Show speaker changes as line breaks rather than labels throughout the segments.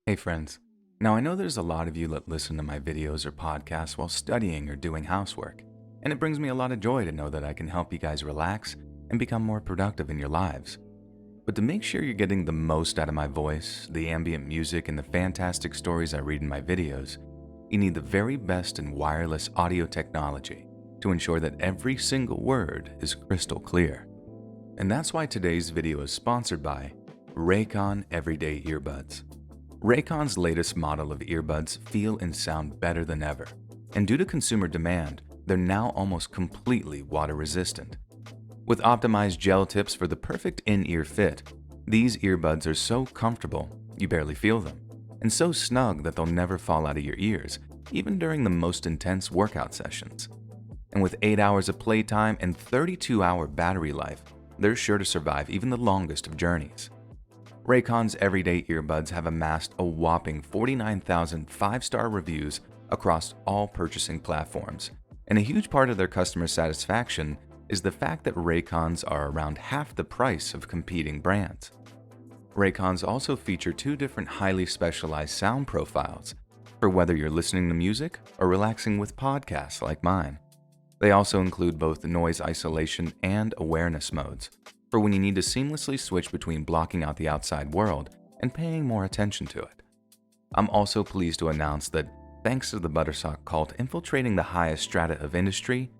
Hey friends. Now I know there's a lot of you that listen to my videos or podcasts while studying or doing housework, and it brings me a lot of joy to know that I can help you guys relax and become more productive in your lives. But to make sure you're getting the most out of my voice, the ambient music, and the fantastic stories I read in my videos, you need the very best in wireless audio technology to ensure that every single word is crystal clear. And that's why today's video is sponsored by Raycon Everyday Earbuds. Raycon's latest model of earbuds feel and sound better than ever, and due to consumer demand, they're now almost completely water resistant. With optimized gel tips for the perfect in-ear fit, these earbuds are so comfortable you barely feel them, and so snug that they'll never fall out of your ears, even during the most intense workout sessions. And with 8 hours of playtime and 32-hour battery life, they're sure to survive even the longest of journeys. Raycon's everyday earbuds have amassed a whopping 49,000 five-star reviews across all purchasing platforms, and a huge part of their customer satisfaction is the fact that Raycons are around half the price of competing brands. Raycons also feature two different highly specialized sound profiles for whether you're listening to music or relaxing with podcasts like mine. They also include both noise isolation and awareness modes, for when you need to seamlessly switch between blocking out the outside world and paying more attention to it. I'm also pleased to announce that, thanks to the Buttersock cult infiltrating the highest strata of industry,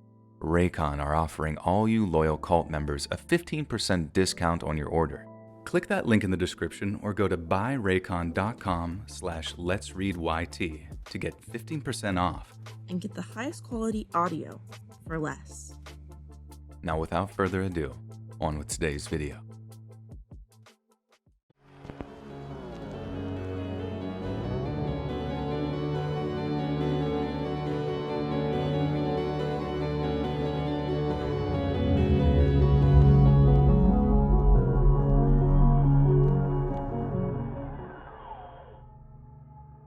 Raycon are offering all you loyal cult members a 15% discount on your order. Click that link in the description or go to buyraycon.com/letsreadyt to get 15% off.
And get the highest quality audio for less.
Now without further ado, on with today's video.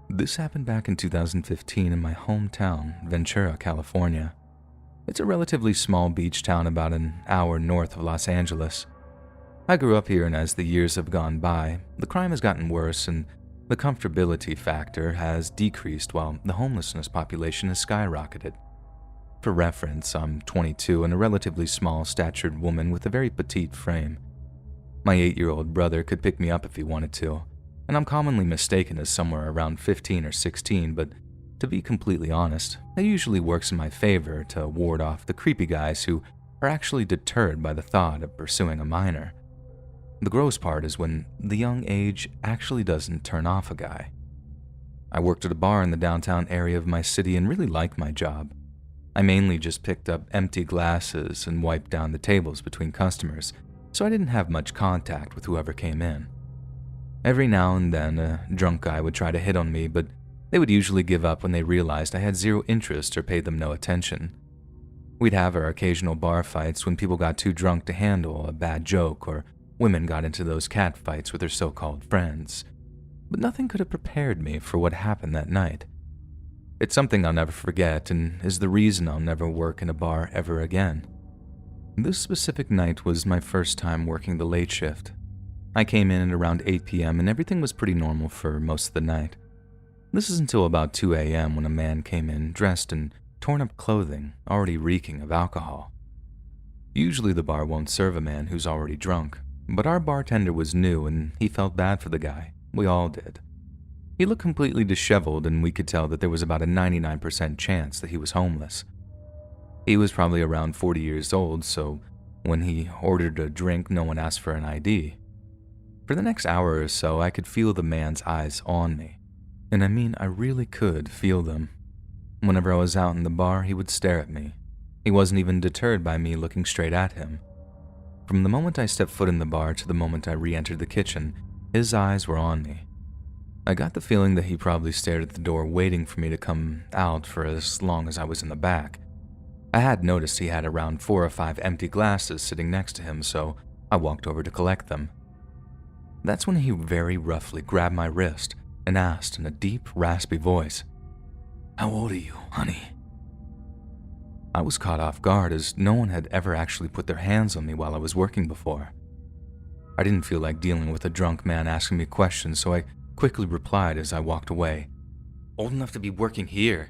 This happened back in 2015 in my hometown, Ventura, California. It's a relatively small beach town about an hour north of Los Angeles. I grew up here, and as the years have gone by, the crime has gotten worse and the comfortability factor has decreased while the homelessness population has skyrocketed. For reference, I'm 22 and a relatively small-statured woman with a very petite frame. My 8-year-old brother could pick me up if he wanted to, and I'm commonly mistaken as somewhere around 15 or 16, but to be completely honest, that usually works in my favor to ward off the creepy guys who are actually deterred by the thought of pursuing a minor. The gross part is when the young age actually doesn't turn off a guy. I worked at a bar in the downtown area of my city and really liked my job. I mainly just picked up empty glasses and wiped down the tables between customers, so I didn't have much contact with whoever came in. Every now and then, a drunk guy would try to hit on me, but they would usually give up when they realized I had zero interest or paid them no attention. We'd have our occasional bar fights when people got too drunk to handle a bad joke or women got into those cat fights with their so-called friends. But nothing could have prepared me for what happened that night. It's something I'll never forget and is the reason I'll never work in a bar ever again. This specific night was my first time working the late shift. I came in at around 8 p.m. and everything was pretty normal for most of the night. This is until about 2 a.m. when a man came in dressed in torn-up clothing, already reeking of alcohol. Usually the bar won't serve a man who's already drunk, but our bartender was new and he felt bad for the guy. We all did. He looked completely disheveled and we could tell that there was about a 99% chance that he was homeless. He was probably around 40 years old, so when he ordered a drink, no one asked for an ID. For the next hour or so, I could feel the man's eyes on me. And I mean, I really could feel them. Whenever I was out in the bar, he would stare at me. He wasn't even deterred by me looking straight at him. From the moment I stepped foot in the bar to the moment I re-entered the kitchen, his eyes were on me. I got the feeling that he probably stared at the door waiting for me to come out for as long as I was in the back. I had noticed he had around 4 or 5 empty glasses sitting next to him, so I walked over to collect them. That's when he very roughly grabbed my wrist and asked in a deep, raspy voice, "How old are you, honey?" I was caught off guard as no one had ever actually put their hands on me while I was working before. I didn't feel like dealing with a drunk man asking me questions, so I quickly replied as I walked away, "Old enough to be working here."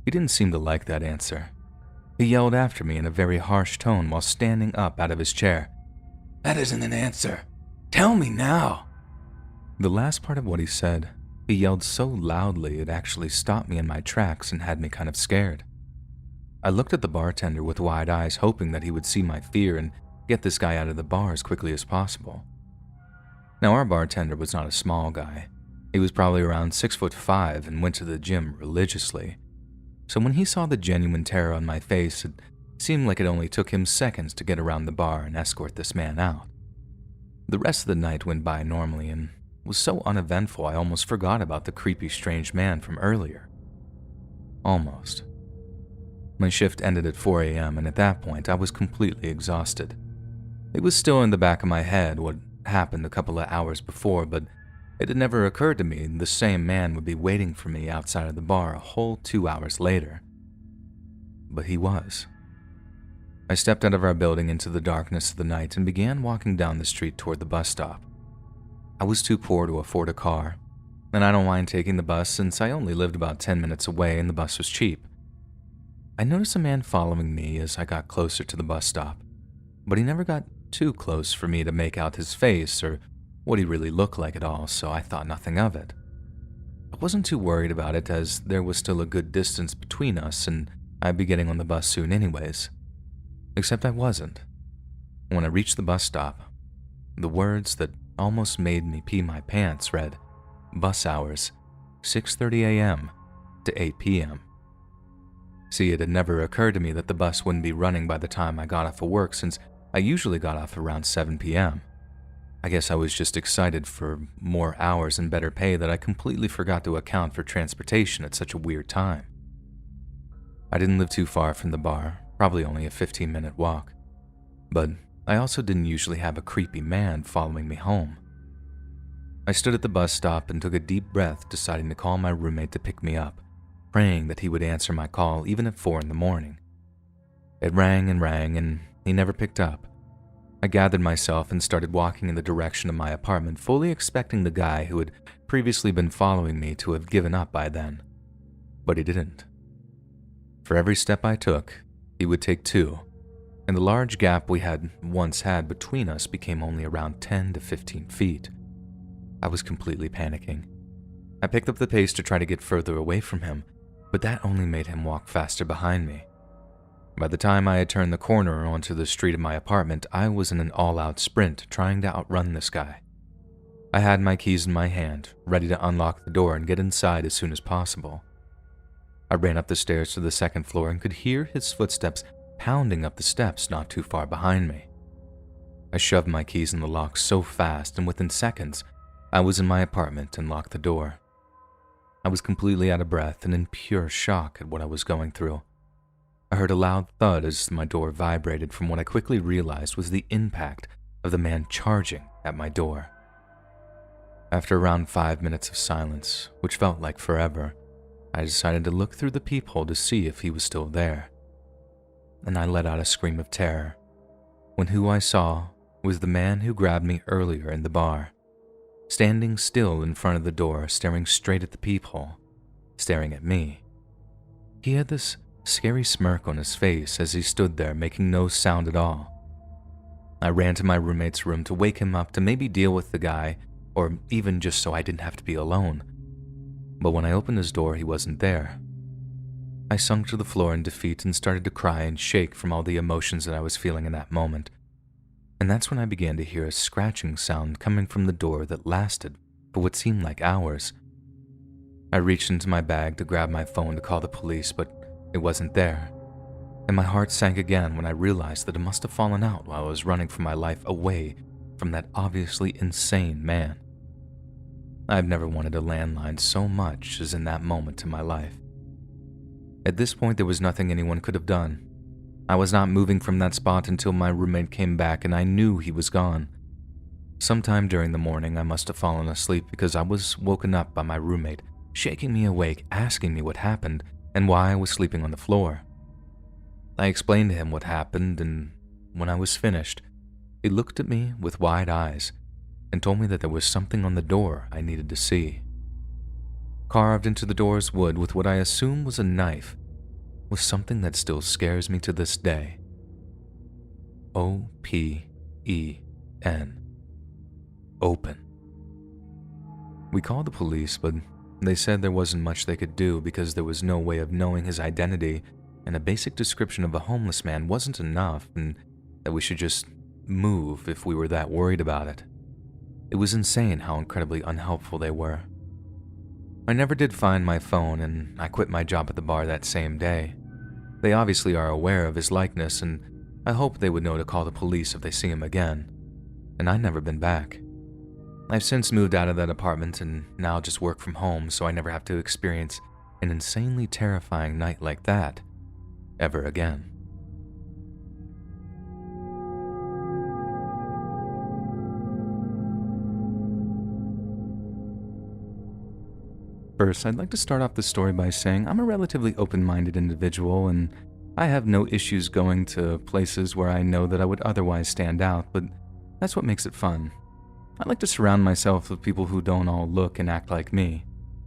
He didn't seem to like that answer. He yelled after me in a very harsh tone while standing up out of his chair. "That isn't an answer. Tell me now." The last part of what he said, he yelled so loudly it actually stopped me in my tracks and had me kind of scared. I looked at the bartender with wide eyes, hoping that he would see my fear and get this guy out of the bar as quickly as possible. Now, our bartender was not a small guy. He was probably around 6'5" and went to the gym religiously. So when he saw the genuine terror on my face, it seemed like it only took him seconds to get around the bar and escort this man out. The rest of the night went by normally and was so uneventful I almost forgot about the creepy strange man from earlier. Almost. My shift ended at 4 a.m. and at that point I was completely exhausted. It was still in the back of my head what happened a couple of hours before, but it had never occurred to me the same man would be waiting for me outside of the bar a whole 2 hours later. But he was. I stepped out of our building into the darkness of the night and began walking down the street toward the bus stop. I was too poor to afford a car, and I don't mind taking the bus since I only lived about 10 minutes away and the bus was cheap. I noticed a man following me as I got closer to the bus stop, but he never got too close for me to make out his face or what he really looked like at all, so I thought nothing of it. I wasn't too worried about it as there was still a good distance between us and I'd be getting on the bus soon anyways. Except I wasn't. When I reached the bus stop, the words that almost made me pee my pants read, "Bus hours, 6:30 a.m. to 8 p.m. See, it had never occurred to me that the bus wouldn't be running by the time I got off of work since I usually got off around 7 p.m. I guess I was just excited for more hours and better pay that I completely forgot to account for transportation at such a weird time. I didn't live too far from the bar, probably only a 15-minute walk, but I also didn't usually have a creepy man following me home. I stood at the bus stop and took a deep breath, deciding to call my roommate to pick me up, praying that he would answer my call even at 4 in the morning. It rang and he never picked up. I gathered myself and started walking in the direction of my apartment, fully expecting the guy who had previously been following me to have given up by then. But he didn't. For every step I took, he would take 2, and the large gap we had once had between us became only around 10 to 15 feet. I was completely panicking. I picked up the pace to try to get further away from him, but that only made him walk faster behind me. By the time I had turned the corner onto the street of my apartment, I was in an all-out sprint trying to outrun this guy. I had my keys in my hand, ready to unlock the door and get inside as soon as possible. I ran up the stairs to the second floor and could hear his footsteps pounding up the steps not too far behind me. I shoved my keys in the lock so fast, and within seconds, I was in my apartment and locked the door. I was completely out of breath and in pure shock at what I was going through. I heard a loud thud as my door vibrated from what I quickly realized was the impact of the man charging at my door. After around 5 minutes of silence, which felt like forever, I decided to look through the peephole to see if he was still there. And I let out a scream of terror, when who I saw was the man who grabbed me earlier in the bar, standing still in front of the door, staring straight at the peephole, staring at me. He had this scary smirk on his face as he stood there making no sound at all. I ran to my roommate's room to wake him up to maybe deal with the guy, or even just so I didn't have to be alone. But when I opened his door, he wasn't there. I sunk to the floor in defeat and started to cry and shake from all the emotions that I was feeling in that moment. And that's when I began to hear a scratching sound coming from the door that lasted for what seemed like hours. I reached into my bag to grab my phone to call the police, but it wasn't there, and my heart sank again when I realized that it must have fallen out while I was running for my life away from that obviously insane man. I've never wanted a landline so much as in that moment in my life. At this point, there was nothing anyone could have done. I was not moving from that spot until my roommate came back, and I knew he was gone. Sometime during the morning, I must have fallen asleep because I was woken up by my roommate, shaking me awake, asking me what happened and why I was sleeping on the floor. I explained to him what happened, and when I was finished, he looked at me with wide eyes, and told me that there was something on the door I needed to see. Carved into the door's wood with what I assume was a knife was something that still scares me to this day. O-P-E-N. Open. We called the police, but they said there wasn't much they could do because there was no way of knowing his identity, and a basic description of a homeless man wasn't enough, and that we should just move if we were that worried about it. It was insane how incredibly unhelpful they were. I never did find my phone, and I quit my job at the bar that same day. They obviously are aware of his likeness, and I hope they would know to call the police if they see him again. And I've never been back. I've since moved out of that apartment and now just work from home, so I never have to experience an insanely terrifying night like that ever again. First, I'd like to start off the story by saying I'm a relatively open-minded individual, and I have no issues going to places where I know that I would otherwise stand out, but that's what makes it fun. I like to surround myself with people who don't all look and act like me.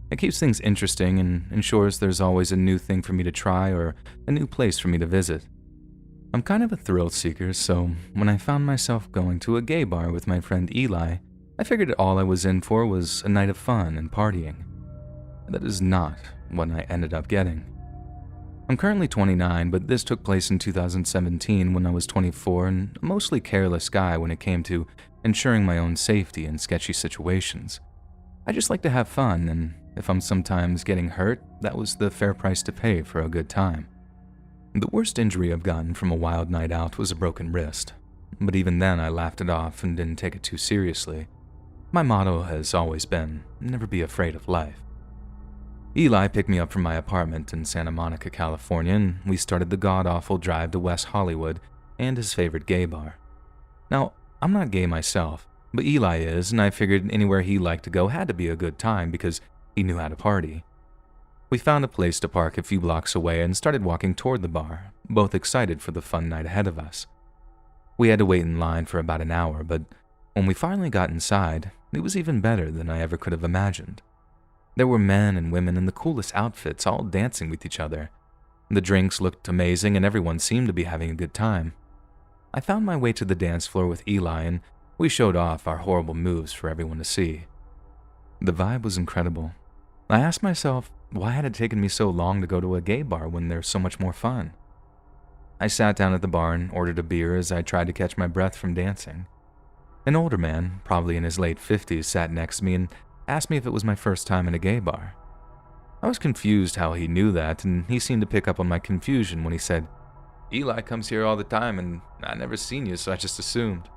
It keeps things interesting and ensures there's always a new thing for me to try or a new place for me to visit. I'm kind of a thrill seeker, so when I found myself going to a gay bar with my friend Eli, I figured all I was in for was a night of fun and partying. That is not what I ended up getting. I'm currently 29, but this took place in 2017 when I was 24 and a mostly careless guy when it came to ensuring my own safety in sketchy situations. I just like to have fun, and if I'm sometimes getting hurt, that was the fair price to pay for a good time. The worst injury I've gotten from a wild night out was a broken wrist, but even then I laughed it off and didn't take it too seriously. My motto has always been, never be afraid of life. Eli picked me up from my apartment in Santa Monica, California, and we started the god-awful drive to West Hollywood and his favorite gay bar. Now, I'm not gay myself, but Eli is, and I figured anywhere he liked to go had to be a good time because he knew how to party. We found a place to park a few blocks away and started walking toward the bar, both excited for the fun night ahead of us. We had to wait in line for about an hour, but when we finally got inside, it was even better than I ever could have imagined. There were men and women in the coolest outfits all dancing with each other. The drinks looked amazing and everyone seemed to be having a good time. I found my way to the dance floor with Eli and we showed off our horrible moves for everyone to see. The vibe was incredible. I asked myself, why had it taken me so long to go to a gay bar when there's so much more fun? I sat down at the bar and ordered a beer as I tried to catch my breath from dancing. An older man, probably in his late 50s, sat next to me and asked me if it was my first time in a gay bar. I was confused how he knew that, and he seemed to pick up on my confusion when he said, "Eli comes here all the time, and I never seen you, so I just assumed."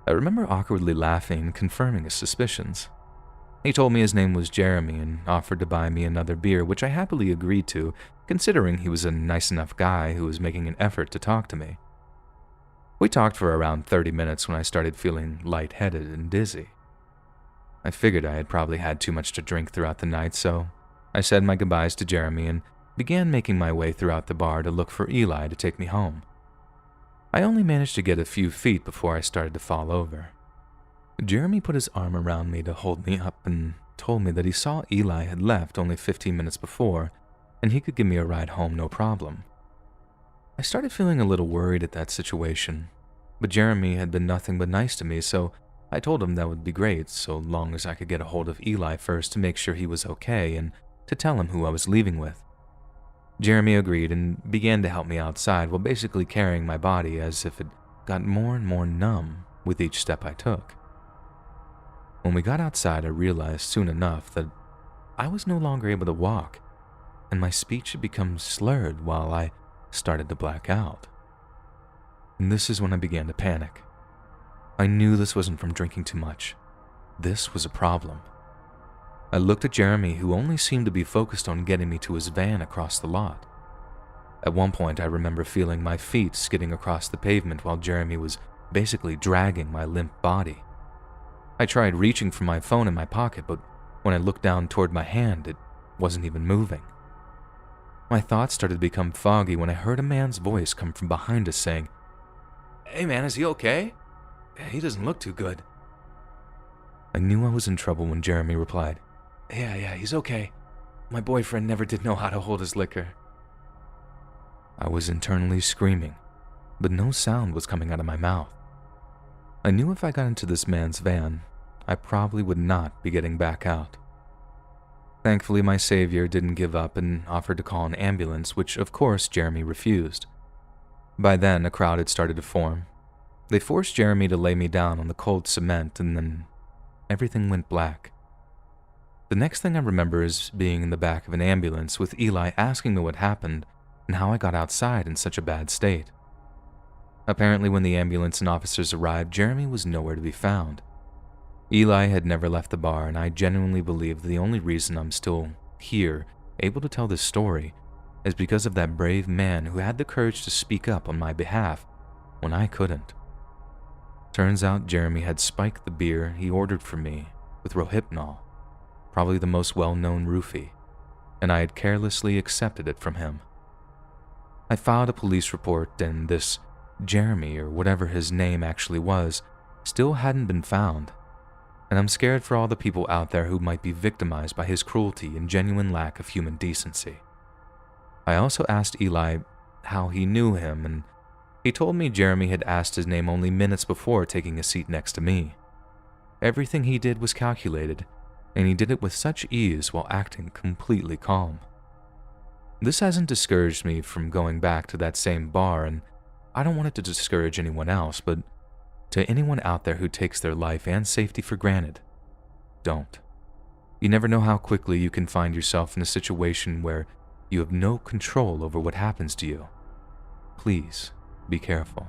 I remember awkwardly laughing and confirming his suspicions. He told me his name was Jeremy and offered to buy me another beer, which I happily agreed to, considering he was a nice enough guy who was making an effort to talk to me. We talked for around 30 minutes when I started feeling lightheaded and dizzy. I figured I had probably had too much to drink throughout the night, so I said my goodbyes to Jeremy and began making my way throughout the bar to look for Eli to take me home. I only managed to get a few feet before I started to fall over. Jeremy put his arm around me to hold me up and told me that he saw Eli had left only 15 minutes before and he could give me a ride home no problem. I started feeling a little worried at that situation, but Jeremy had been nothing but nice to me, so I told him that would be great so long as I could get a hold of Eli first to make sure he was okay and to tell him who I was leaving with. Jeremy agreed and began to help me outside while basically carrying my body as if it got more and more numb with each step I took. When we got outside, I realized soon enough that I was no longer able to walk, and my speech had become slurred while I started to black out. And this is when I began to panic. I knew this wasn't from drinking too much. This was a problem. I looked at Jeremy, who only seemed to be focused on getting me to his van across the lot. At one point, I remember feeling my feet skidding across the pavement while Jeremy was basically dragging my limp body. I tried reaching for my phone in my pocket, but when I looked down toward my hand, it wasn't even moving. My thoughts started to become foggy when I heard a man's voice come from behind us saying, "Hey man, is he okay? He doesn't look too good." I knew I was in trouble when Jeremy replied, Yeah, he's okay. My boyfriend never did know how to hold his liquor. I was internally screaming, but no sound was coming out of my mouth. I knew if I got into this man's van, I probably would not be getting back out. Thankfully, my savior didn't give up and offered to call an ambulance, which of course Jeremy refused. By then, a crowd had started to form. They forced Jeremy to lay me down on the cold cement, and then everything went black. The next thing I remember is being in the back of an ambulance with Eli asking me what happened and how I got outside in such a bad state. Apparently, when the ambulance and officers arrived, Jeremy was nowhere to be found. Eli had never left the bar, and I genuinely believe the only reason I'm still here, able to tell this story, is because of that brave man who had the courage to speak up on my behalf when I couldn't. Turns out Jeremy had spiked the beer he ordered for me with Rohypnol, probably the most well-known roofie, and I had carelessly accepted it from him. I filed a police report, and this Jeremy, or whatever his name actually was, still hadn't been found, and I'm scared for all the people out there who might be victimized by his cruelty and genuine lack of human decency. I also asked Eli how he knew him, and he told me Jeremy had asked his name only minutes before taking a seat next to me. Everything he did was calculated, and he did it with such ease while acting completely calm. This hasn't discouraged me from going back to that same bar, and I don't want it to discourage anyone else, but to anyone out there who takes their life and safety for granted, don't. You never know how quickly you can find yourself in a situation where you have no control over what happens to you. Please be careful.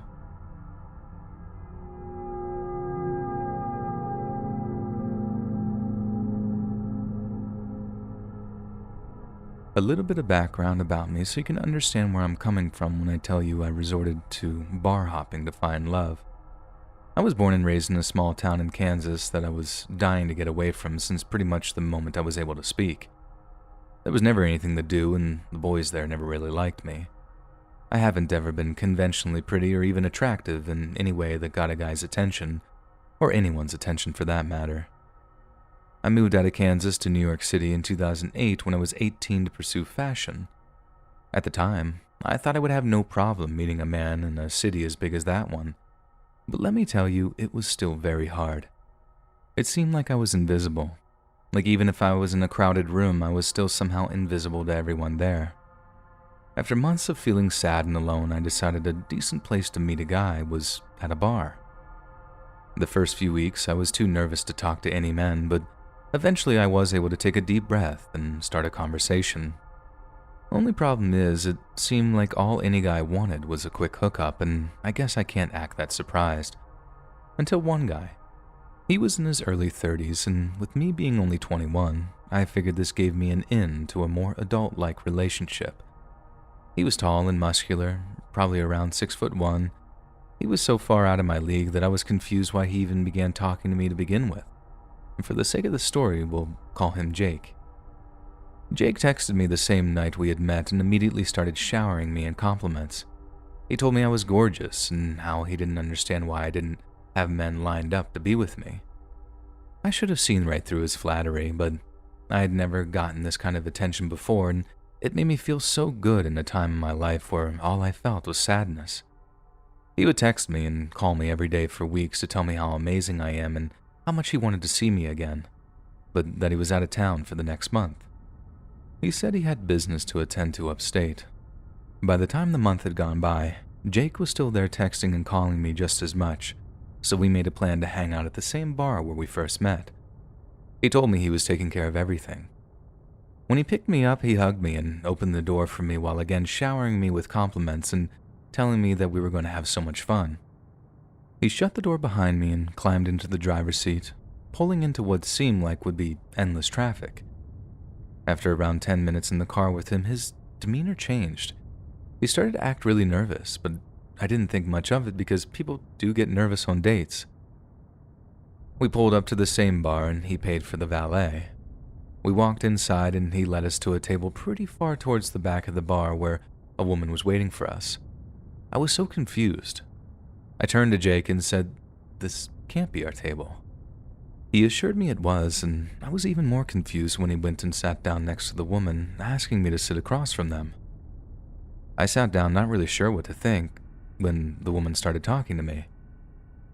A little bit of background about me so you can understand where I'm coming from when I tell you I resorted to bar hopping to find love. I was born and raised in a small town in Kansas that I was dying to get away from since pretty much the moment I was able to speak. There was never anything to do, and the boys there never really liked me. I haven't ever been conventionally pretty or even attractive in any way that got a guy's attention, or anyone's attention for that matter. I moved out of Kansas to New York City in 2008 when I was 18 to pursue fashion. At the time, I thought I would have no problem meeting a man in a city as big as that one. But let me tell you, it was still very hard. It seemed like I was invisible. Like even if I was in a crowded room, I was still somehow invisible to everyone there. After months of feeling sad and alone, I decided a decent place to meet a guy was at a bar. The first few weeks, I was too nervous to talk to any men, but eventually I was able to take a deep breath and start a conversation. Only problem is, it seemed like all any guy wanted was a quick hookup, and I guess I can't act that surprised. Until one guy. He was in his early 30s, and with me being only 21, I figured this gave me an in to a more adult-like relationship. He was tall and muscular, probably around 6'1". He was so far out of my league that I was confused why he even began talking to me to begin with. And for the sake of the story, we'll call him Jake. Jake texted me the same night we had met and immediately started showering me in compliments. He told me I was gorgeous and how he didn't understand why I didn't have men lined up to be with me. I should have seen right through his flattery, but I had never gotten this kind of attention before, and it made me feel so good in a time in my life where all I felt was sadness. He would text me and call me every day for weeks to tell me how amazing I am and how much he wanted to see me again, but that he was out of town for the next month. He said he had business to attend to upstate. By the time the month had gone by, Jake was still there texting and calling me just as much, so we made a plan to hang out at the same bar where we first met. He told me he was taking care of everything. When he picked me up, he hugged me and opened the door for me while again showering me with compliments and telling me that we were going to have so much fun. He shut the door behind me and climbed into the driver's seat, pulling into what seemed like would be endless traffic. After around 10 minutes in the car with him, his demeanor changed. He started to act really nervous, but I didn't think much of it because people do get nervous on dates. We pulled up to the same bar and he paid for the valet. We walked inside and he led us to a table pretty far towards the back of the bar where a woman was waiting for us. I was so confused. I turned to Jake and said, "This can't be our table." He assured me it was, and I was even more confused when he went and sat down next to the woman, asking me to sit across from them. I sat down not really sure what to think when the woman started talking to me.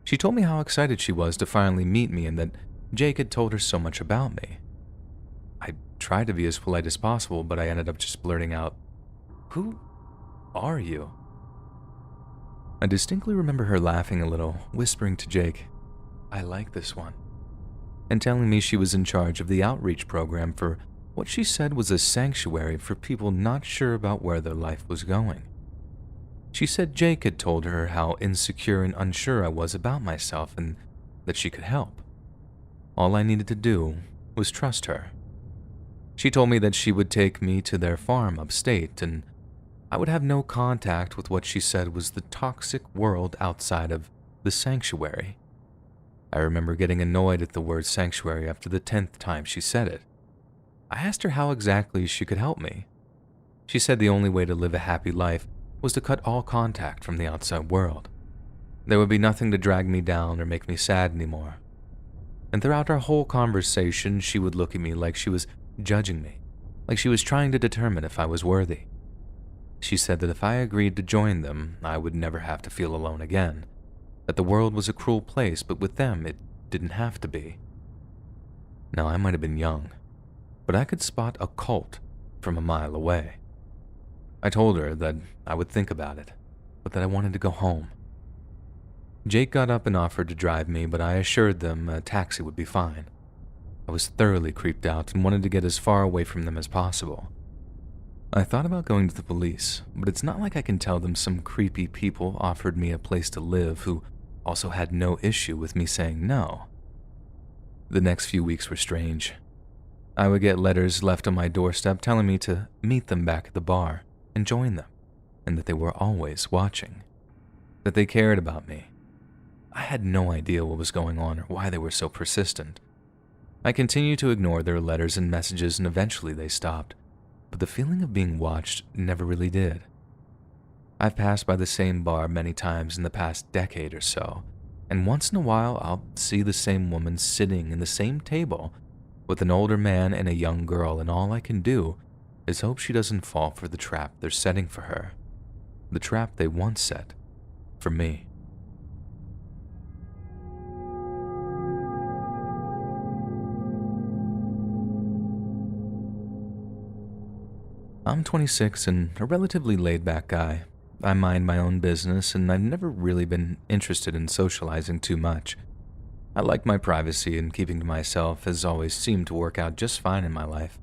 She told me how excited she was to finally meet me and that Jake had told her so much about me. I tried to be as polite as possible, but I ended up just blurting out, "Who are you?" I distinctly remember her laughing a little, whispering to Jake, "I like this one," and telling me she was in charge of the outreach program for what she said was a sanctuary for people not sure about where their life was going. She said Jake had told her how insecure and unsure I was about myself and that she could help. All I needed to do was trust her. She told me that she would take me to their farm upstate and I would have no contact with what she said was the toxic world outside of the sanctuary. I remember getting annoyed at the word sanctuary after the 10th time she said it. I asked her how exactly she could help me. She said the only way to live a happy life was to cut all contact from the outside world. There would be nothing to drag me down or make me sad anymore. And throughout our whole conversation, she would look at me like she was judging me, like she was trying to determine if I was worthy. She said that if I agreed to join them, I would never have to feel alone again, that the world was a cruel place, but with them it didn't have to be. Now, I might have been young, but I could spot a cult from a mile away. I told her that I would think about it, but that I wanted to go home. Jake got up and offered to drive me, but I assured them a taxi would be fine. I was thoroughly creeped out and wanted to get as far away from them as possible. I thought about going to the police, but it's not like I can tell them some creepy people offered me a place to live who also had no issue with me saying no. The next few weeks were strange. I would get letters left on my doorstep telling me to meet them back at the bar and join them, and that they were always watching, that they cared about me. I had no idea what was going on or why they were so persistent. I continued to ignore their letters and messages, and eventually they stopped, but the feeling of being watched never really did. I've passed by the same bar many times in the past decade or so, and once in a while I'll see the same woman sitting in the same table with an older man and a young girl, and all I can do is hope she doesn't fall for the trap they're setting for her, the trap they once set for me. I'm 26 and a relatively laid-back guy. I mind my own business, and I've never really been interested in socializing too much. I like my privacy, and keeping to myself has always seemed to work out just fine in my life.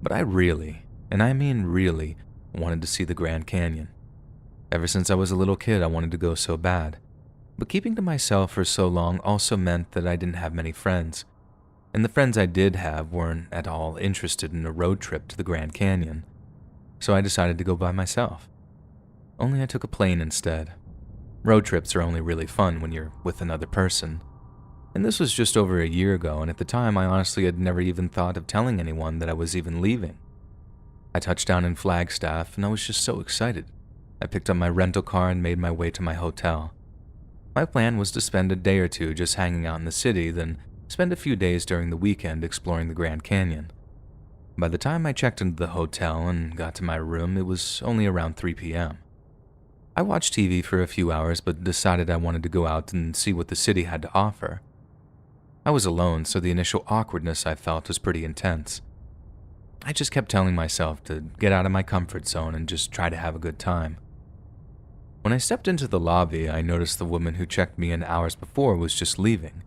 But I really, and I mean really, wanted to see the Grand Canyon. Ever since I was a little kid, I wanted to go so bad. But keeping to myself for so long also meant that I didn't have many friends. And the friends I did have weren't at all interested in a road trip to the Grand Canyon. So I decided to go by myself. Only I took a plane instead. Road trips are only really fun when you're with another person. And this was just over a year ago, and at the time I honestly had never even thought of telling anyone that I was even leaving. I touched down in Flagstaff, and I was just so excited. I picked up my rental car and made my way to my hotel. My plan was to spend a day or two just hanging out in the city, then spend a few days during the weekend exploring the Grand Canyon. By the time I checked into the hotel and got to my room, it was only around 3 p.m. I watched TV for a few hours, but decided I wanted to go out and see what the city had to offer. I was alone, so the initial awkwardness I felt was pretty intense. I just kept telling myself to get out of my comfort zone and just try to have a good time. When I stepped into the lobby, I noticed the woman who checked me in hours before was just leaving.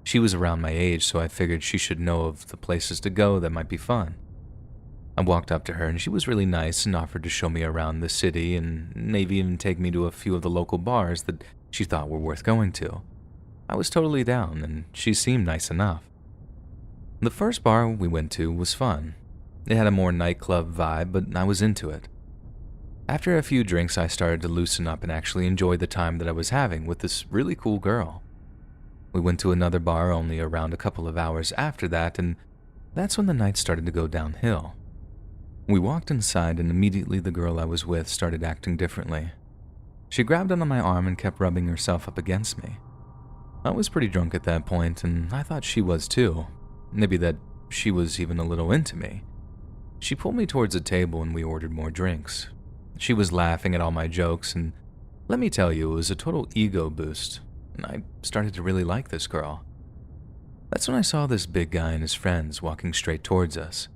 She was around my age, so I figured she should know of the places to go that might be fun. I walked up to her, and she was really nice and offered to show me around the city and maybe even take me to a few of the local bars that she thought were worth going to. I was totally down, and she seemed nice enough. The first bar we went to was fun. It had a more nightclub vibe, but I was into it. After a few drinks, I started to loosen up and actually enjoy the time that I was having with this really cool girl. We went to another bar only around a couple of hours after that, and that's when the night started to go downhill. We walked inside, and immediately the girl I was with started acting differently. She grabbed onto my arm and kept rubbing herself up against me. I was pretty drunk at that point, and I thought she was too. Maybe that she was even a little into me. She pulled me towards a table and we ordered more drinks. She was laughing at all my jokes, and let me tell you, it was a total ego boost, and I started to really like this girl. That's when I saw this big guy and his friends walking straight towards us.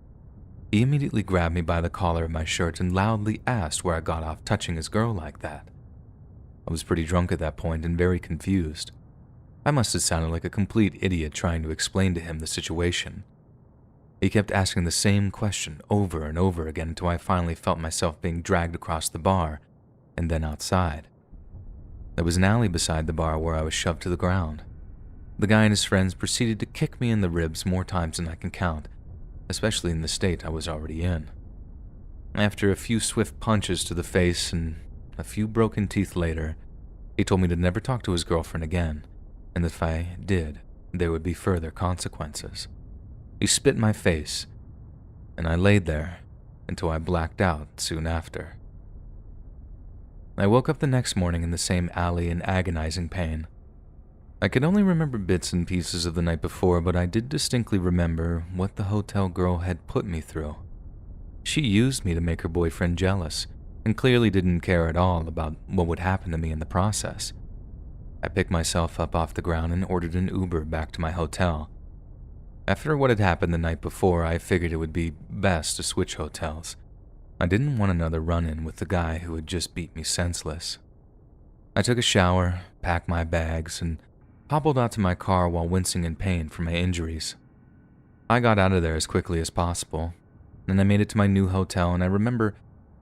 He immediately grabbed me by the collar of my shirt and loudly asked where I got off touching his girl like that. I was pretty drunk at that point and very confused. I must have sounded like a complete idiot trying to explain to him the situation. He kept asking the same question over and over again until I finally felt myself being dragged across the bar and then outside. There was an alley beside the bar where I was shoved to the ground. The guy and his friends proceeded to kick me in the ribs more times than I can count, especially in the state I was already in. After a few swift punches to the face and a few broken teeth later, he told me to never talk to his girlfriend again, and that if I did, there would be further consequences. He spit in my face, and I laid there until I blacked out soon after. I woke up the next morning in the same alley in agonizing pain. I could only remember bits and pieces of the night before, but I did distinctly remember what the hotel girl had put me through. She used me to make her boyfriend jealous, and clearly didn't care at all about what would happen to me in the process. I picked myself up off the ground and ordered an Uber back to my hotel. After what had happened the night before, I figured it would be best to switch hotels. I didn't want another run-in with the guy who had just beat me senseless. I took a shower, packed my bags, and hobbled out to my car while wincing in pain from my injuries. I got out of there as quickly as possible, and I made it to my new hotel, and I remember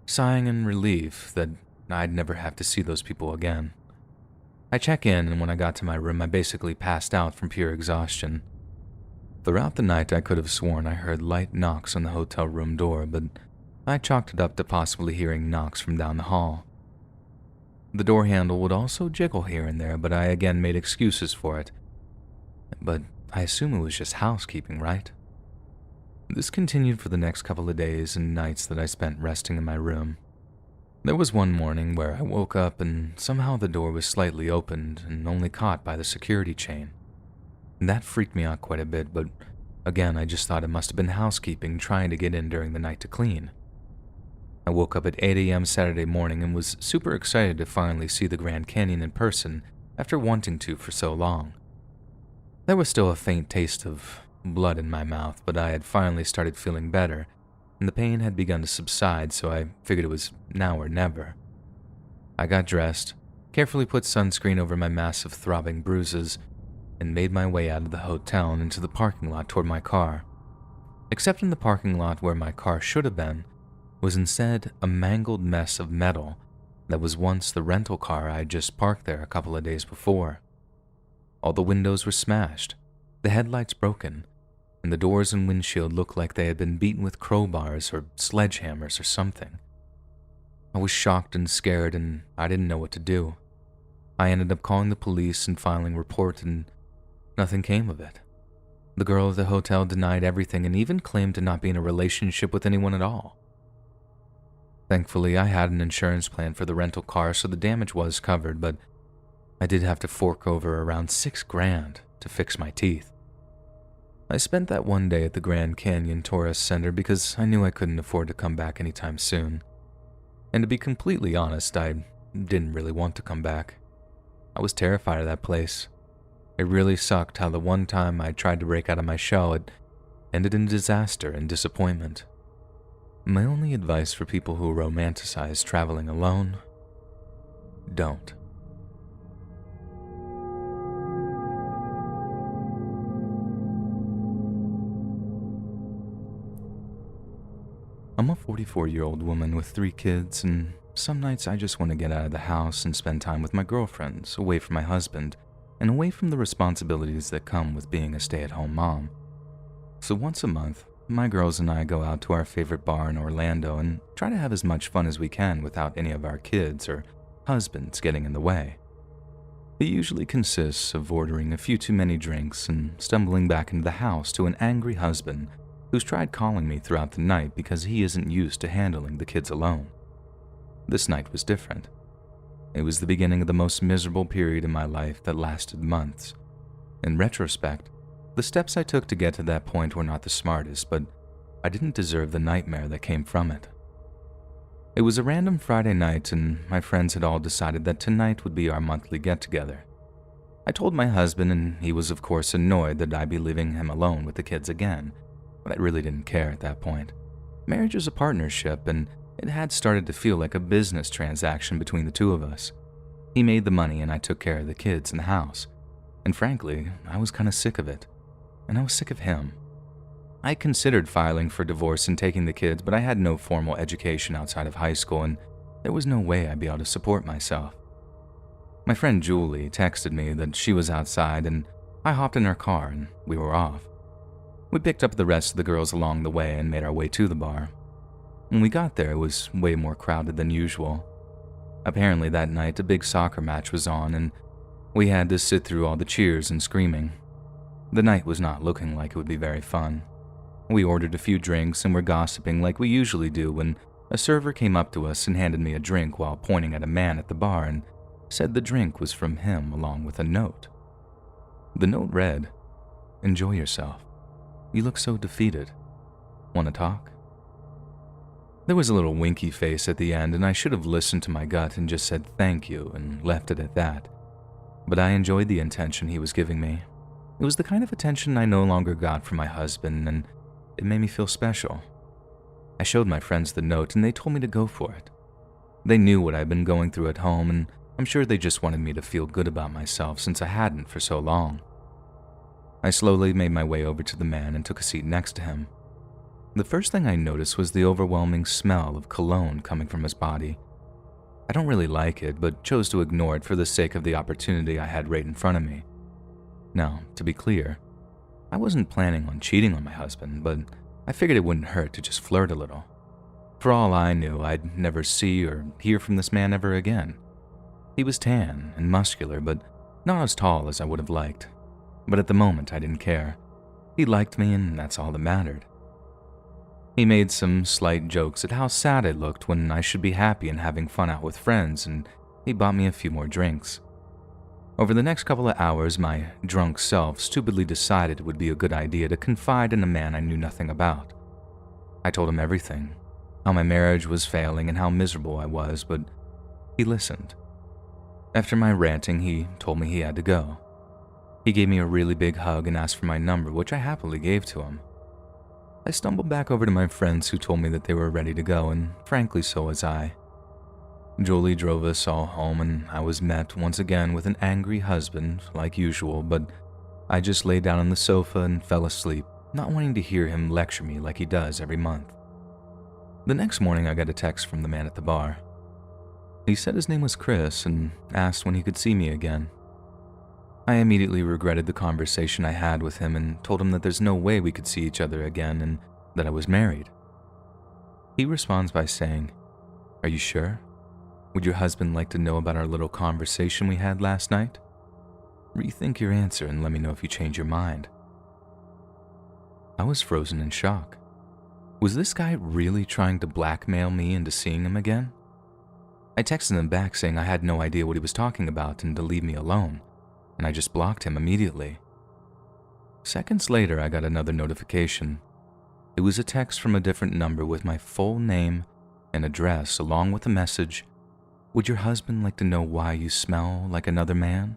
sighing in relief that I'd never have to see those people again. I checked in, and when I got to my room, I basically passed out from pure exhaustion. Throughout the night, I could have sworn I heard light knocks on the hotel room door, but I chalked it up to possibly hearing knocks from down the hall. The door handle would also jiggle here and there, but I again made excuses for it. But I assume it was just housekeeping, right? This continued for the next couple of days and nights that I spent resting in my room. There was one morning where I woke up and somehow the door was slightly opened and only caught by the security chain. That freaked me out quite a bit, but again, I just thought it must have been housekeeping trying to get in during the night to clean. I woke up at 8 a.m. Saturday morning and was super excited to finally see the Grand Canyon in person after wanting to for so long. There was still a faint taste of blood in my mouth, but I had finally started feeling better, and the pain had begun to subside, so I figured it was now or never. I got dressed, carefully put sunscreen over my massive throbbing bruises, and made my way out of the hotel and into the parking lot toward my car. Except in the parking lot where my car should have been, was instead a mangled mess of metal that was once the rental car I had just parked there a couple of days before. All the windows were smashed, the headlights broken, and the doors and windshield looked like they had been beaten with crowbars or sledgehammers or something. I was shocked and scared, and I didn't know what to do. I ended up calling the police and filing a report, and nothing came of it. The girl at the hotel denied everything and even claimed to not be in a relationship with anyone at all. Thankfully, I had an insurance plan for the rental car, so the damage was covered, but I did have to fork over around $6,000 to fix my teeth. I spent that one day at the Grand Canyon Tourist Center because I knew I couldn't afford to come back anytime soon. And to be completely honest, I didn't really want to come back. I was terrified of that place. It really sucked how the one time I tried to break out of my shell, it ended in disaster and disappointment. My only advice for people who romanticize traveling alone: don't. I'm a 44-year-old woman with 3 kids, and some nights I just want to get out of the house and spend time with my girlfriends, away from my husband, and away from the responsibilities that come with being a stay-at-home mom. So once a month, my girls and I go out to our favorite bar in Orlando and try to have as much fun as we can without any of our kids or husbands getting in the way. It usually consists of ordering a few too many drinks and stumbling back into the house to an angry husband who's tried calling me throughout the night because he isn't used to handling the kids alone. This night was different. It was the beginning of the most miserable period in my life that lasted months, In retrospect, the steps I took to get to that point were not the smartest, but I didn't deserve the nightmare that came from it. It was a random Friday night, and my friends had all decided that tonight would be our monthly get-together. I told my husband, and he was of course annoyed that I'd be leaving him alone with the kids again, but I really didn't care at that point. Marriage is a partnership, and it had started to feel like a business transaction between the two of us. He made the money, and I took care of the kids and the house. And frankly, I was kind of sick of it. And I was sick of him. I considered filing for divorce and taking the kids, but I had no formal education outside of high school, and there was no way I'd be able to support myself. My friend Julie texted me that she was outside, and I hopped in her car and we were off. We picked up the rest of the girls along the way and made our way to the bar. When we got there, it was way more crowded than usual. Apparently that night a big soccer match was on, and we had to sit through all the cheers and screaming. The night was not looking like it would be very fun. We ordered a few drinks and were gossiping like we usually do when a server came up to us and handed me a drink while pointing at a man at the bar and said the drink was from him along with a note. The note read, "Enjoy yourself. You look so defeated. Want to talk?" There was a little winky face at the end, and I should have listened to my gut and just said thank you and left it at that. But I enjoyed the attention he was giving me. It was the kind of attention I no longer got from my husband, and it made me feel special. I showed my friends the note, and they told me to go for it. They knew what I'd been going through at home, and I'm sure they just wanted me to feel good about myself since I hadn't for so long. I slowly made my way over to the man and took a seat next to him. The first thing I noticed was the overwhelming smell of cologne coming from his body. I don't really like it, but chose to ignore it for the sake of the opportunity I had right in front of me. Now, to be clear, I wasn't planning on cheating on my husband, but I figured it wouldn't hurt to just flirt a little. For all I knew, I'd never see or hear from this man ever again. He was tan and muscular, but not as tall as I would have liked. But at the moment, I didn't care. He liked me, and that's all that mattered. He made some slight jokes at how sad I looked when I should be happy and having fun out with friends, and he bought me a few more drinks. Over the next couple of hours, my drunk self stupidly decided it would be a good idea to confide in a man I knew nothing about. I told him everything, how my marriage was failing and how miserable I was, but he listened. After my ranting, he told me he had to go. He gave me a really big hug and asked for my number, which I happily gave to him. I stumbled back over to my friends who told me that they were ready to go, and frankly so was I. Julie drove us all home, and I was met once again with an angry husband, like usual, but I just lay down on the sofa and fell asleep, not wanting to hear him lecture me like he does every month. The next morning I got a text from the man at the bar. He said his name was Chris and asked when he could see me again. I immediately regretted the conversation I had with him and told him that there's no way we could see each other again and that I was married. He responds by saying, "Are you sure? Would your husband like to know about our little conversation we had last night? Rethink your answer and let me know if you change your mind." I was frozen in shock. Was this guy really trying to blackmail me into seeing him again? I texted him back saying I had no idea what he was talking about and to leave me alone, and I just blocked him immediately. Seconds later, I got another notification. It was a text from a different number with my full name and address along with a message, "Would your husband like to know why you smell like another man?"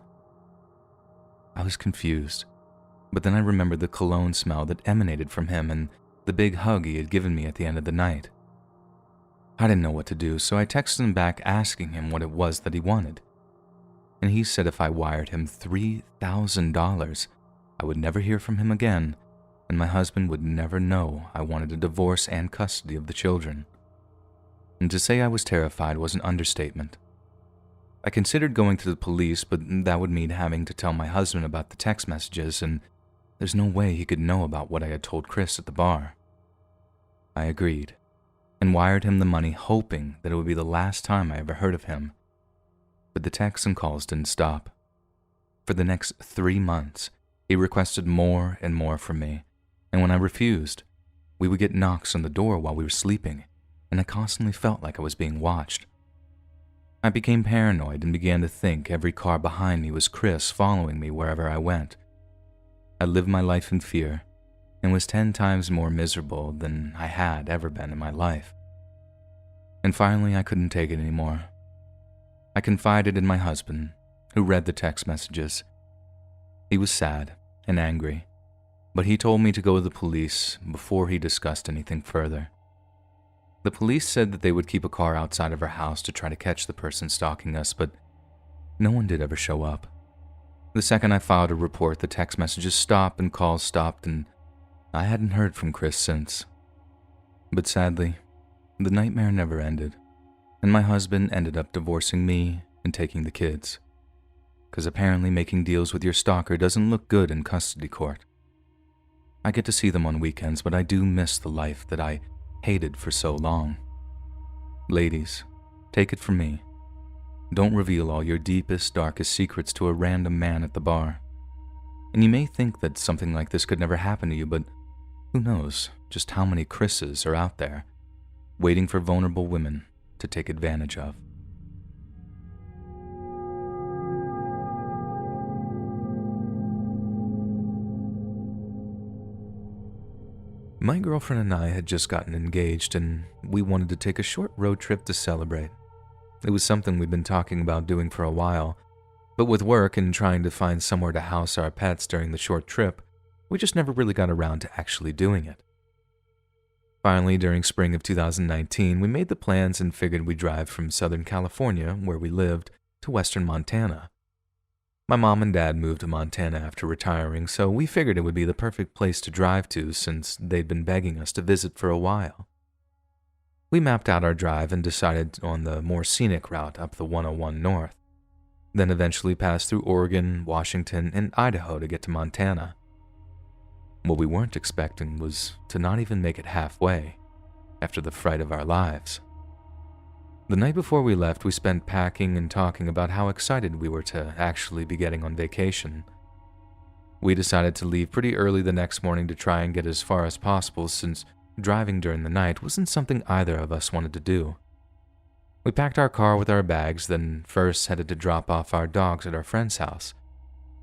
I was confused, but then I remembered the cologne smell that emanated from him and the big hug he had given me at the end of the night. I didn't know what to do, so I texted him back asking him what it was that he wanted. And he said if I wired him $3,000, I would never hear from him again, and my husband would never know I wanted a divorce and custody of the children. And to say I was terrified was an understatement. I considered going to the police, but that would mean having to tell my husband about the text messages, and there's no way he could know about what I had told Chris at the bar. I agreed, and wired him the money hoping that it would be the last time I ever heard of him. But the texts and calls didn't stop. For the next 3 months, he requested more and more from me, and when I refused, we would get knocks on the door while we were sleeping, and I constantly felt like I was being watched. I became paranoid and began to think every car behind me was Chris following me wherever I went, I lived my life in fear and was 10 times more miserable than I had ever been in my life. And finally, I couldn't take it anymore. I confided in my husband, who read the text messages. He was sad and angry, but he told me to go to the police before he discussed anything further. The police said that they would keep a car outside of our house to try to catch the person stalking us, but no one did ever show up. The second I filed a report, the text messages stopped and calls stopped, and I hadn't heard from Chris since. But sadly, the nightmare never ended, and my husband ended up divorcing me and taking the kids. Because apparently making deals with your stalker doesn't look good in custody court. I get to see them on weekends, but I do miss the life that I hated for so long. Ladies, take it from me. Don't reveal all your deepest, darkest secrets to a random man at the bar. And you may think that something like this could never happen to you, but who knows just how many Chris's are out there, waiting for vulnerable women to take advantage of. My girlfriend and I had just gotten engaged, and we wanted to take a short road trip to celebrate. It was something we'd been talking about doing for a while, but with work and trying to find somewhere to house our pets during the short trip, we just never really got around to actually doing it. Finally, during spring of 2019, we made the plans and figured we'd drive from Southern California, where we lived, to Western Montana. My mom and dad moved to Montana after retiring, so we figured it would be the perfect place to drive to since they'd been begging us to visit for a while. We mapped out our drive and decided on the more scenic route up the 101 North, then eventually passed through Oregon, Washington, and Idaho to get to Montana. What we weren't expecting was to not even make it halfway after the fright of our lives. The night before we left, we spent packing and talking about how excited we were to actually be getting on vacation. We decided to leave pretty early the next morning to try and get as far as possible since driving during the night wasn't something either of us wanted to do. We packed our car with our bags, then first headed to drop off our dogs at our friend's house.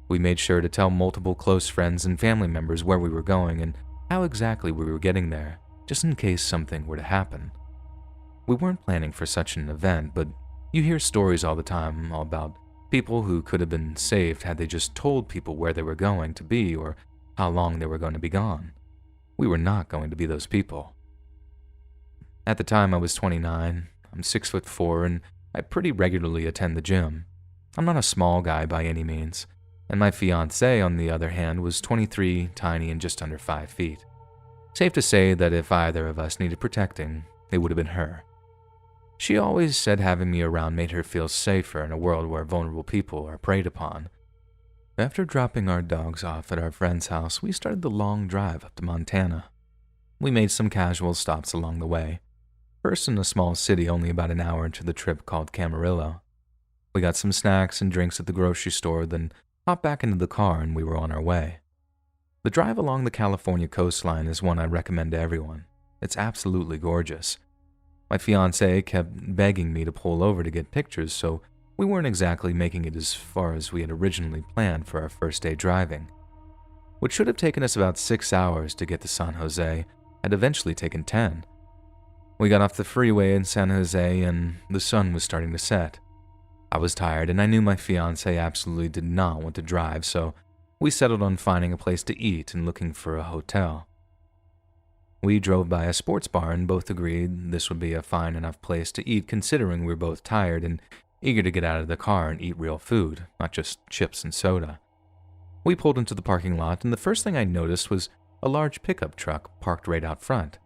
We made sure to tell multiple close friends and family members where we were going and how exactly we were getting there, just in case something were to happen. We weren't planning for such an event, but you hear stories all the time about people who could have been saved had they just told people where they were going to be or how long they were going to be gone. We were not going to be those people. At the time, I was 29, I'm 6'4", and I pretty regularly attend the gym. I'm not a small guy by any means, and my fiancée, on the other hand, was 23, tiny, and just under 5 feet. Safe to say that if either of us needed protecting, it would have been her. She always said having me around made her feel safer in a world where vulnerable people are preyed upon. After dropping our dogs off at our friend's house, we started the long drive up to Montana. We made some casual stops along the way. First in a small city only about an hour into the trip called Camarillo. We got some snacks and drinks at the grocery store, then hopped back into the car and we were on our way. The drive along the California coastline is one I recommend to everyone. It's absolutely gorgeous. My fiancée kept begging me to pull over to get pictures, so we weren't exactly making it as far as we had originally planned for our first day driving. What should have taken us about 6 hours to get to San Jose had eventually taken 10. We got off the freeway in San Jose and the sun was starting to set. I was tired and I knew my fiancée absolutely did not want to drive, so we settled on finding a place to eat and looking for a hotel. We drove by a sports bar and both agreed this would be a fine enough place to eat considering we were both tired and eager to get out of the car and eat real food, not just chips and soda. We pulled into the parking lot and the first thing I noticed was a large pickup truck parked right out front.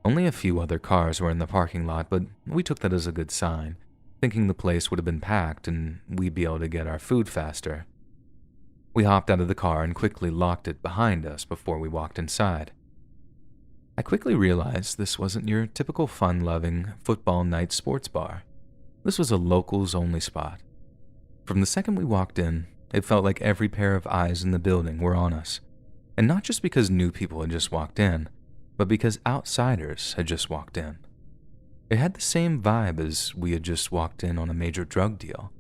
Only a few other cars were in the parking lot, but we took that as a good sign, thinking the place would have been packed and we'd be able to get our food faster. We hopped out of the car and quickly locked it behind us before we walked inside. I quickly realized this wasn't your typical fun-loving, football night sports bar. This was a locals-only spot. From the second we walked in, it felt like every pair of eyes in the building were on us. And not just because new people had just walked in, but because outsiders had just walked in. It had the same vibe as we had just walked in on a major drug deal.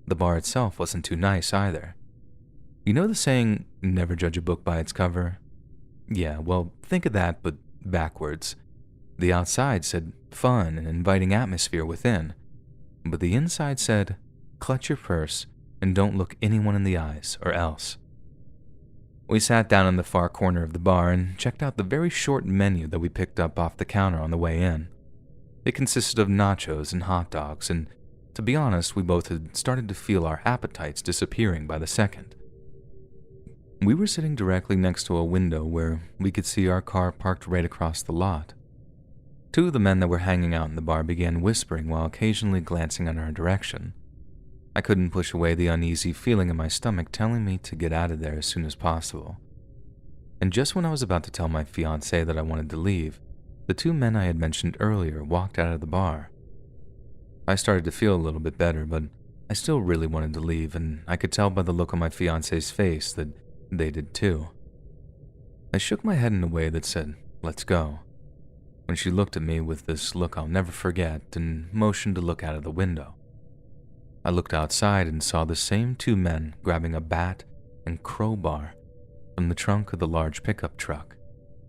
The bar itself wasn't too nice either. You know the saying, never judge a book by its cover? Yeah, well, think of that, but backwards. The outside said fun and inviting atmosphere within, but the inside said, clutch your purse and don't look anyone in the eyes or else. We sat down in the far corner of the bar and checked out the very short menu that we picked up off the counter on the way in. It consisted of nachos and hot dogs, and to be honest, we both had started to feel our appetites disappearing by the second. We were sitting directly next to a window where we could see our car parked right across the lot. Two of the men that were hanging out in the bar began whispering while occasionally glancing in our direction. I couldn't push away the uneasy feeling in my stomach telling me to get out of there as soon as possible. And just when I was about to tell my fiancée that I wanted to leave, the two men I had mentioned earlier walked out of the bar. I started to feel a little bit better, but I still really wanted to leave, and I could tell by the look on my fiancée's face that they did too. I shook my head in a way that said, let's go, when she looked at me with this look I'll never forget and motioned to look out of the window. I looked outside and saw the same two men grabbing a bat and crowbar from the trunk of the large pickup truck,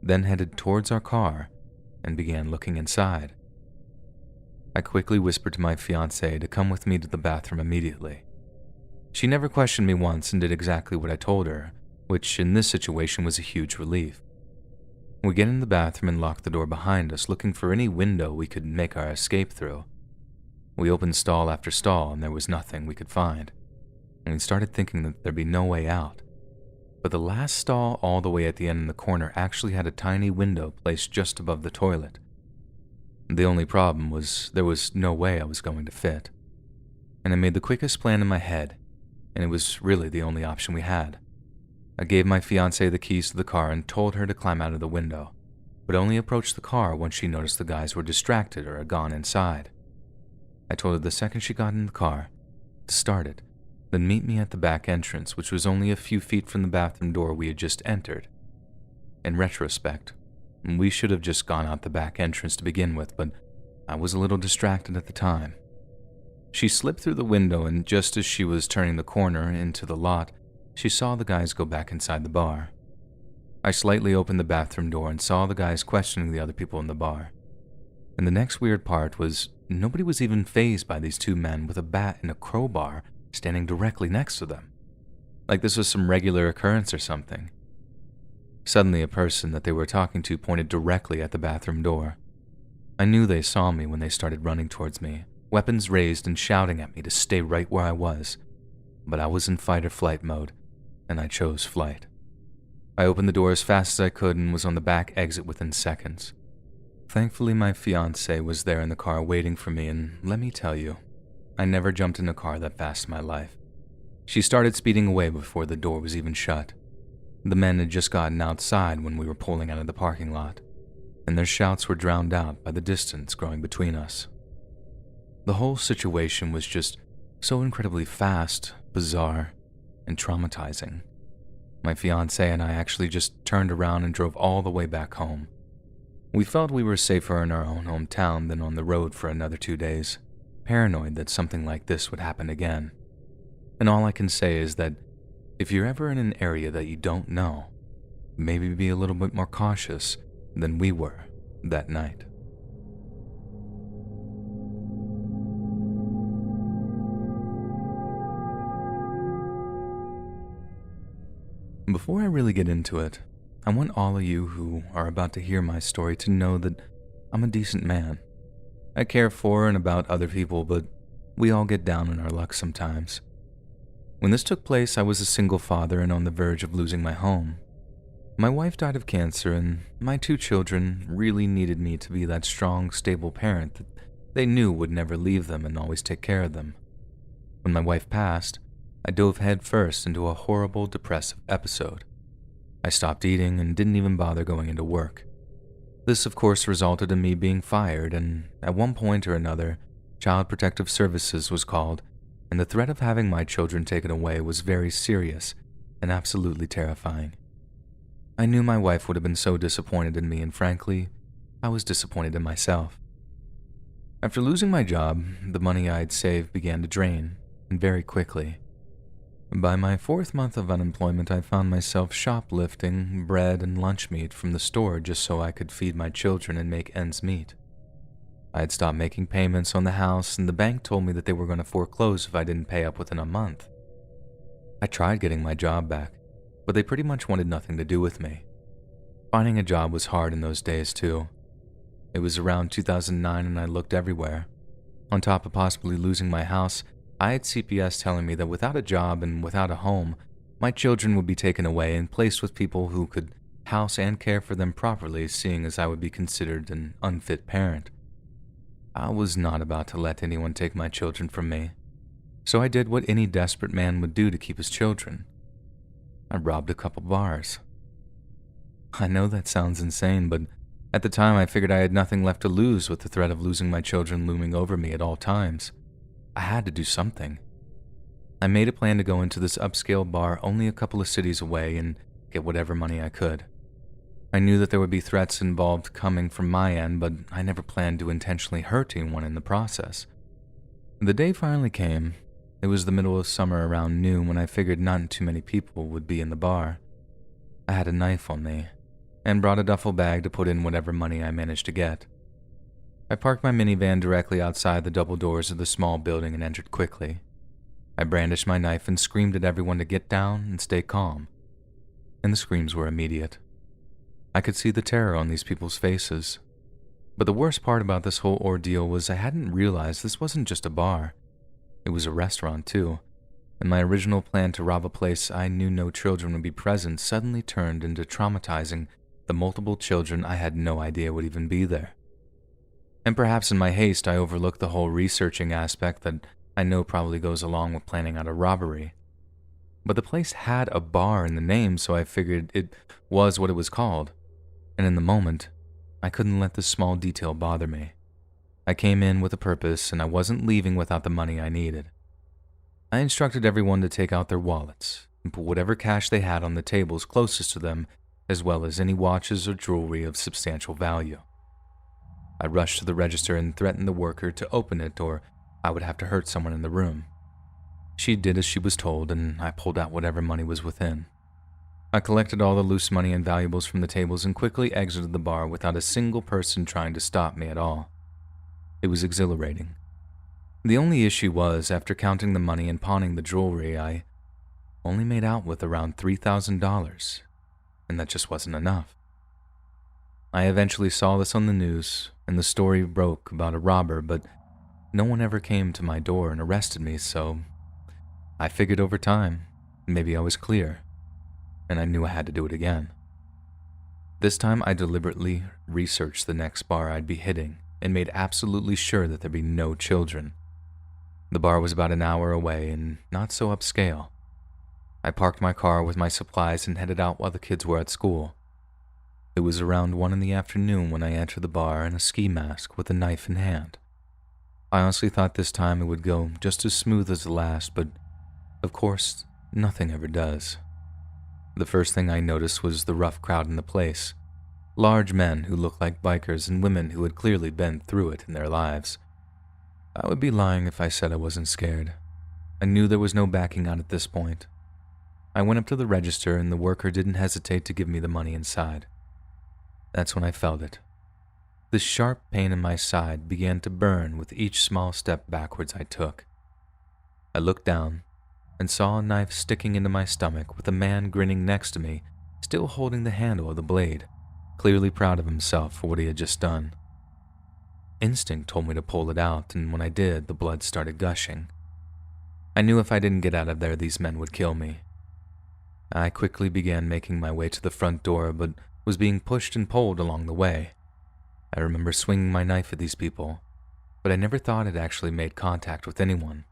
then headed towards our car and began looking inside. I quickly whispered to my fiancée to come with me to the bathroom immediately. She never questioned me once and did exactly what I told her, which in this situation was a huge relief. We get in the bathroom and lock the door behind us, looking for any window we could make our escape through. We opened stall after stall and there was nothing we could find, and we started thinking that there'd be no way out. But the last stall all the way at the end in the corner actually had a tiny window placed just above the toilet. The only problem was there was no way I was going to fit. And I made the quickest plan in my head, and it was really the only option we had. I gave my fiancée the keys to the car and told her to climb out of the window, but only approached the car once she noticed the guys were distracted or had gone inside. I told her the second she got in the car to start it, then meet me at the back entrance, which was only a few feet from the bathroom door we had just entered. In retrospect, we should have just gone out the back entrance to begin with, but I was a little distracted at the time. She slipped through the window, and just as she was turning the corner into the lot, she saw the guys go back inside the bar. I slightly opened the bathroom door and saw the guys questioning the other people in the bar. And the next weird part was nobody was even fazed by these two men with a bat and a crowbar standing directly next to them, like this was some regular occurrence or something. Suddenly, a person that they were talking to pointed directly at the bathroom door. I knew they saw me when they started running towards me, weapons raised and shouting at me to stay right where I was, but I was in fight or flight mode, and I chose flight. I opened the door as fast as I could and was on the back exit within seconds. Thankfully, my fiancée was there in the car waiting for me, and let me tell you, I never jumped in a car that fast in my life. She started speeding away before the door was even shut. The men had just gotten outside when we were pulling out of the parking lot, and their shouts were drowned out by the distance growing between us. The whole situation was just so incredibly fast, bizarre, and traumatizing. My fiancée and I actually just turned around and drove all the way back home. We felt we were safer in our own hometown than on the road for another 2 days, paranoid that something like this would happen again. And all I can say is that if you're ever in an area that you don't know, maybe be a little bit more cautious than we were that night. Before I really get into it, I want all of you who are about to hear my story to know that I'm a decent man. I care for and about other people, but we all get down on our luck sometimes. When this took place, I was a single father and on the verge of losing my home. My wife died of cancer, and my 2 children really needed me to be that strong, stable parent that they knew would never leave them and always take care of them. When my wife passed, I dove headfirst into a horrible, depressive episode. I stopped eating and didn't even bother going into work. This, of course, resulted in me being fired, and at one point or another, Child Protective Services was called, and the threat of having my children taken away was very serious and absolutely terrifying. I knew my wife would have been so disappointed in me, and frankly, I was disappointed in myself. After losing my job, the money I had saved began to drain, and very quickly. By my fourth month of unemployment, I found myself shoplifting bread and lunch meat from the store just so I could feed my children and make ends meet. I had stopped making payments on the house, and the bank told me that they were going to foreclose if I didn't pay up within a month. I tried getting my job back, but they pretty much wanted nothing to do with me. Finding a job was hard in those days, too. It was around 2009 and I looked everywhere. On top of possibly losing my house, I had CPS telling me that without a job and without a home, my children would be taken away and placed with people who could house and care for them properly, seeing as I would be considered an unfit parent. I was not about to let anyone take my children from me, so I did what any desperate man would do to keep his children. I robbed a couple bars. I know that sounds insane, but at the time I figured I had nothing left to lose with the threat of losing my children looming over me at all times. I had to do something. I made a plan to go into this upscale bar only a couple of cities away and get whatever money I could. I knew that there would be threats involved coming from my end, but I never planned to intentionally hurt anyone in the process. The day finally came. It was the middle of summer around noon when I figured not too many people would be in the bar. I had a knife on me and brought a duffel bag to put in whatever money I managed to get. I parked my minivan directly outside the double doors of the small building and entered quickly. I brandished my knife and screamed at everyone to get down and stay calm. And the screams were immediate. I could see the terror on these people's faces. But the worst part about this whole ordeal was I hadn't realized this wasn't just a bar. It was a restaurant too, and my original plan to rob a place I knew no children would be present suddenly turned into traumatizing the multiple children I had no idea would even be there. And perhaps in my haste I overlooked the whole researching aspect that I know probably goes along with planning out a robbery. But the place had a bar in the name, so I figured it was what it was called. And in the moment, I couldn't let this small detail bother me. I came in with a purpose, and I wasn't leaving without the money I needed. I instructed everyone to take out their wallets and put whatever cash they had on the tables closest to them, as well as any watches or jewelry of substantial value. I rushed to the register and threatened the worker to open it, or I would have to hurt someone in the room. She did as she was told, and I pulled out whatever money was within. I collected all the loose money and valuables from the tables and quickly exited the bar without a single person trying to stop me at all. It was exhilarating. The only issue was, after counting the money and pawning the jewelry, I only made out with around $3,000, and that just wasn't enough. I eventually saw this on the news, and the story broke about a robber, but no one ever came to my door and arrested me, so I figured over time, maybe I was clear, and I knew I had to do it again. This time I deliberately researched the next bar I'd be hitting and made absolutely sure that there'd be no children. The bar was about an hour away and not so upscale. I parked my car with my supplies and headed out while the kids were at school. It was around 1 p.m. when I entered the bar in a ski mask with a knife in hand. I honestly thought this time it would go just as smooth as the last, but of course, nothing ever does. The first thing I noticed was the rough crowd in the place. Large men who looked like bikers and women who had clearly been through it in their lives. I would be lying if I said I wasn't scared. I knew there was no backing out at this point. I went up to the register and the worker didn't hesitate to give me the money inside. That's when I felt it. The sharp pain in my side began to burn with each small step backwards I took. I looked down and saw a knife sticking into my stomach with a man grinning next to me, still holding the handle of the blade, clearly proud of himself for what he had just done. Instinct told me to pull it out, and when I did, the blood started gushing. I knew if I didn't get out of there, these men would kill me. I quickly began making my way to the front door, but was being pushed and pulled along the way. I remember swinging my knife at these people, but I never thought it actually made contact with anyone.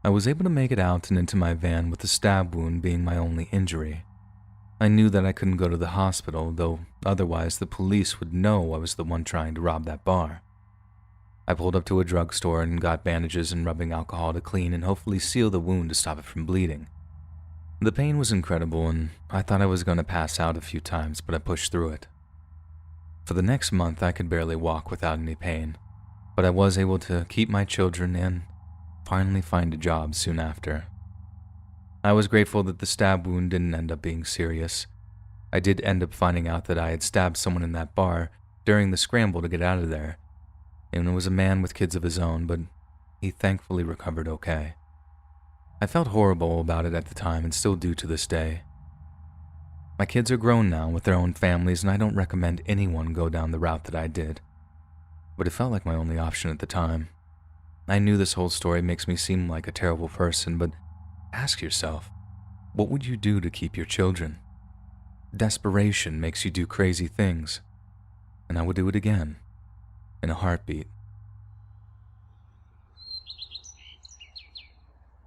I was able to make it out and into my van with the stab wound being my only injury. I knew that I couldn't go to the hospital, though otherwise the police would know I was the one trying to rob that bar. I pulled up to a drugstore and got bandages and rubbing alcohol to clean and hopefully seal the wound to stop it from bleeding. The pain was incredible and I thought I was going to pass out a few times, but I pushed through it. For the next month I could barely walk without any pain, but I was able to keep my children and finally find a job soon after. I was grateful that the stab wound didn't end up being serious. I did end up finding out that I had stabbed someone in that bar during the scramble to get out of there, and it was a man with kids of his own, but he thankfully recovered okay. I felt horrible about it at the time and still do to this day. My kids are grown now with their own families, and I don't recommend anyone go down the route that I did, but it felt like my only option at the time. I knew this whole story makes me seem like a terrible person, but ask yourself, what would you do to keep your children? Desperation makes you do crazy things, and I would do it again, in a heartbeat.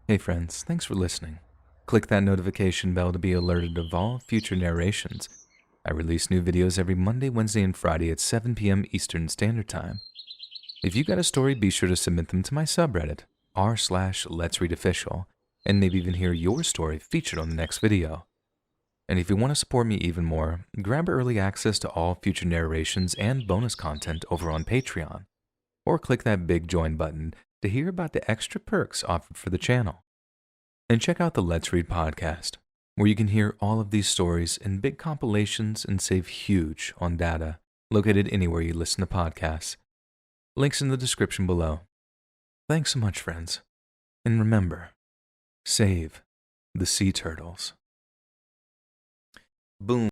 Hey friends, thanks for listening. Click that notification bell to be alerted of all future narrations. I release new videos every Monday, Wednesday, and Friday at 7 p.m. Eastern Standard Time. If you got a story, be sure to submit them to my subreddit, r/Let'sReadOfficial, and maybe even hear your story featured on the next video. And if you want to support me even more, grab early access to all future narrations and bonus content over on Patreon, or click that big join button to hear about the extra perks offered for the channel. And check out the Let's Read podcast, where you can hear all of these stories in big compilations and save huge on data located anywhere you listen to podcasts. Links in the description below. Thanks so much, friends. And remember, save the sea turtles. Boom.